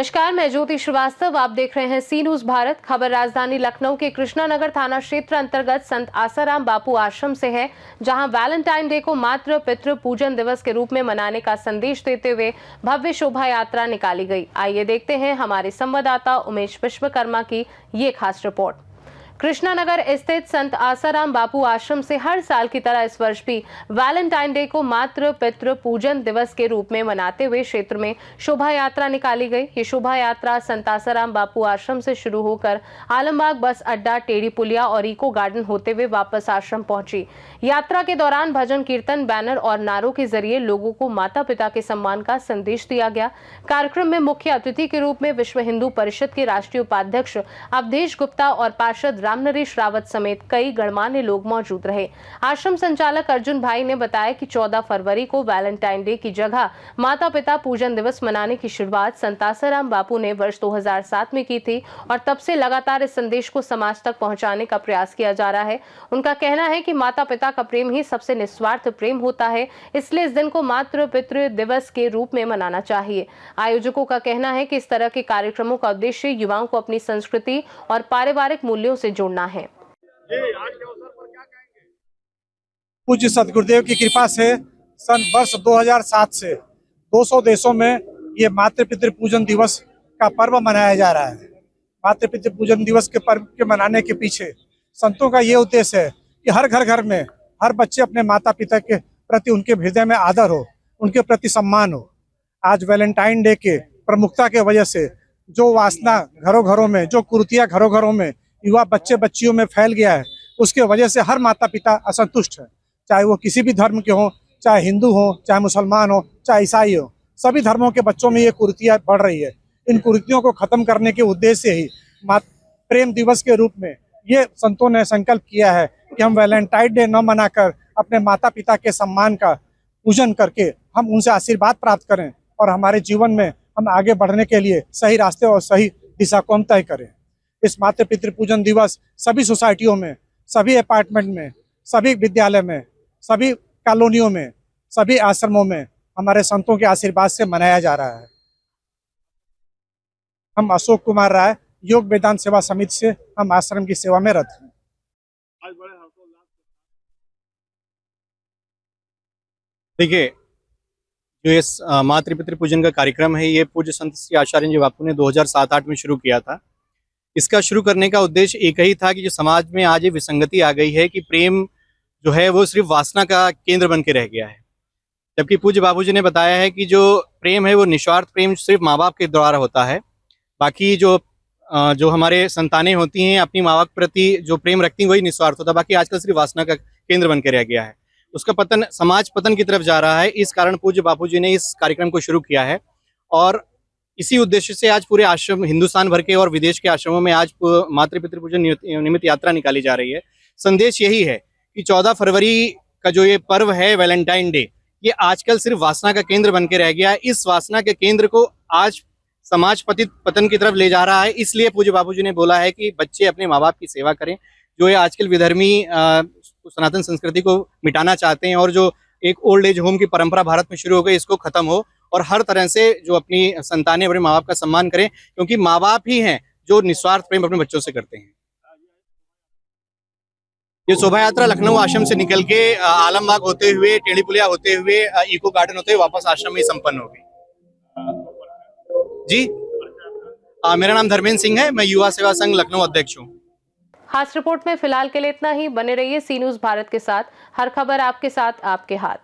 नमस्कार, मैं ज्योति श्रीवास्तव। आप देख रहे हैं सी न्यूज भारत। खबर राजधानी लखनऊ के कृष्णानगर थाना क्षेत्र अंतर्गत संत आसाराम बापू आश्रम से है, जहां वैलेंटाइन डे को मातृ पितृ पूजन दिवस के रूप में मनाने का संदेश देते हुए भव्य शोभा यात्रा निकाली गई। आइए देखते हैं हमारे संवाददाता उमेश विश्वकर्मा की ये खास रिपोर्ट। कृष्णानगर स्थित संत आसाराम बापू आश्रम से हर साल की तरह इस वर्ष भी वैलेंटाइन डे को मातृ पितृ पूजन दिवस के रूप में मनाते हुए क्षेत्र में शोभा यात्रा निकाली गई। ये शोभा यात्रा संत आसाराम बापू आश्रम से शुरू होकर आलमबाग बस अड्डा, टेढ़ी पुलिया और इको गार्डन होते हुए वापस आश्रम पहुंची। यात्रा के दौरान भजन कीर्तन, बैनर और नारों के जरिए लोगों को माता पिता के सम्मान का संदेश दिया गया। कार्यक्रम में मुख्य अतिथि के रूप में विश्व हिंदू परिषद के राष्ट्रीय उपाध्यक्ष अवधेश गुप्ता और पार्षद रामनरेश रावत समेत कई गणमान्य लोग मौजूद रहे। आश्रम संचालक अर्जुन भाई ने बताया कि 14 फरवरी को वैलेंटाइन डे की जगह माता पिता पूजन दिवस मनाने की शुरुआत संत आसाराम बापू ने वर्ष 2007 में की थी और तब से लगातार इस संदेश को समाज तक पहुंचाने का प्रयास किया जा रहा है। उनका कहना है कि माता पिता का प्रेम ही सबसे निस्वार्थ प्रेम होता है, इसलिए इस दिन को मातृ पितृ दिवस के रूप में मनाना चाहिए। आयोजकों का कहना है कि इस तरह के कार्यक्रमों का उद्देश्य युवाओं को अपनी संस्कृति और पारिवारिक मूल्यों से जोड़ना है। पूज्य सदगुरुदेव की कृपा से सन वर्ष 2007 से 200 देशों में ये मातृ पितृ पूजन दिवस का पर्व मनाया जा रहा है। मातृ पितृ पूजन दिवस के पर्व के मनाने के पीछे संतों का ये उद्देश्य है कि हर घर में हर बच्चे अपने माता पिता के प्रति उनके हृदय में आदर हो, उनके प्रति सम्मान हो। आज वैलेंटाइन डे के प्रमुखता के वजह से जो वासना घरों में, जो कुरीतियां घरों में युवा बच्चे बच्चियों में फैल गया है, उसके वजह से हर माता पिता असंतुष्ट है। चाहे वो किसी भी धर्म के हों, चाहे हिंदू हो, चाहे मुसलमान हो, चाहे ईसाई हो, सभी धर्मों के बच्चों में ये कुरीतियां बढ़ रही है। इन कुरीतियों को खत्म करने के उद्देश्य ही प्रेम दिवस के रूप में ये संतों ने संकल्प किया है कि हम वैलेंटाइन डे न मनाकर अपने माता पिता के सम्मान का पूजन करके हम उनसे आशीर्वाद प्राप्त करें और हमारे जीवन में हम आगे बढ़ने के लिए सही रास्ते और सही दिशा को हम तय करें। इस मातृ पितृ पूजन दिवस सभी सोसाइटियों में, सभी अपार्टमेंट में, सभी विद्यालय में, सभी कॉलोनियों में, सभी आश्रमों में हमारे संतों के आशीर्वाद से मनाया जा रहा है। हम अशोक कुमार राय, योग वेदांत सेवा समिति से हम आश्रम की सेवा में रत हैं। देखिए, जो ये मातृ पितृ पूजन का कार्यक्रम है, ये पूज्य संत श्री आचार्य जी बापू ने 2007-8 में शुरू किया था। इसका शुरू करने का उद्देश्य एक ही था कि जो समाज में आज ये विसंगति आ गई है कि प्रेम जो है वो सिर्फ वासना का केंद्र बन के रह गया है, जबकि पूज्य बाबूजी ने बताया है कि जो प्रेम है वो निस्वार्थ प्रेम सिर्फ माँ बाप के द्वारा होता है। बाकी जो हमारे संतानें होती हैं अपनी माँ बाप के प्रति जो प्रेम रखती हैं वही निस्वार्थ होता है। बाकी आजकल सिर्फ वासना का केंद्र बन के रह गया है। उसका पतन, समाज पतन की तरफ जा रहा है। इस कारण पूज्य बापूजी ने इस कार्यक्रम को शुरू किया है और इसी उद्देश्य से आज पूरे आश्रम, हिंदुस्तान भर के और विदेश के आश्रमों में आज मातृ पितृ पूजन निमित्त यात्रा निकाली जा रही है। संदेश यही है कि 14 फरवरी का जो ये पर्व है वैलेंटाइन डे, ये आजकल सिर्फ वासना का केंद्र बन के रह गया है। इस वासना के केंद्र को आज समाज पतन की तरफ ले जा रहा है। इसलिए पूज्य बापूजी ने बोला है कि बच्चे अपने माँ बाप की सेवा करें। जो ये आजकल विधर्मी सनातन संस्कृति को मिटाना चाहते हैं और जो एक ओल्ड एज होम की परंपरा भारत में शुरू हो गई, इसको खत्म हो और हर तरह से जो अपनी संतानें अपने माँ बाप का सम्मान करें, क्योंकि माँ बाप ही हैं जो निस्वार्थ प्रेम अपने बच्चों से करते हैं। ये शोभा यात्रा लखनऊ आश्रम से निकल के आलमबाग होते हुए, टेढ़ी पुलिया होते हुए, इको गार्डन होते हुए वापस आश्रम में संपन्न हो गई। जी, मेरा नाम धर्मेंद्र सिंह है, मैं युवा सेवा संघ लखनऊ अध्यक्ष हूँ। खास रिपोर्ट में फिलहाल के लिए इतना ही। बने रहिए सी न्यूज भारत के साथ। हर खबर आपके साथ, आपके हाथ।